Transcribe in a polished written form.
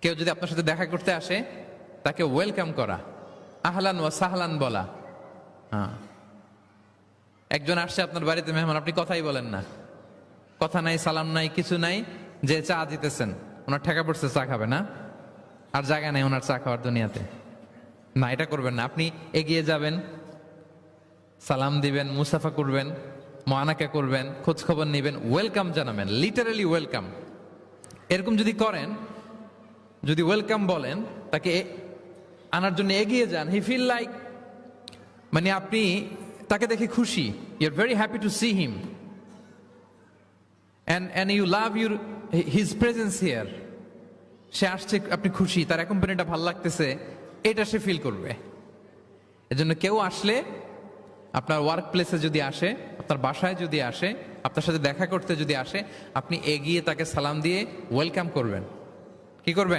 কেউ যদি আপনার সাথে দেখা করতে আসে তাকে ওয়েলকাম করা, আহলান ওয়া সাহলান বলা। হ্যাঁ, একজন আসছে আপনার বাড়িতে মেহমান, আপনি কথাই বলেন না, কথা নাই, সালাম নাই, কিছু নাই, যে চা দিতেছেন, ওনার ঠেকা পড়ছে চা খাবে না, আর জায়গা নাই ওনার চা খাওয়ার দুনিয়াতে। না, এটা করবেন না। আপনি এগিয়ে যাবেন, সালাম দিবেন, মুসাফা করবেন, মুআনাকা করবেন, খোঁজ খবর নিবেন, ওয়েলকাম জানাবেন, লিটারালি ওয়েলকাম। এরকম যদি করেন, যদি ওয়েলকাম বলেন, তাকে আনার জন্য এগিয়ে যান, হি ফিল লাইক, মানে আপনি তাকে দেখে খুশি, you are very happy to see him and you love his presence here. সে আসছে, আপনি খুশি, তার কোম্পানিটা ভালো লাগতেছে, এটা সে ফিল করবে। এজন্য কেউ আসলে, আপনার ওয়ার্ক প্লেসে যদি আসে, আপনার বাসায় যদি আসে, আপনার সাথে দেখা করতে যদি আসে, আপনি এগিয়ে তাকে সালাম দিয়ে ওয়েলকাম করবেন। কি করবেন?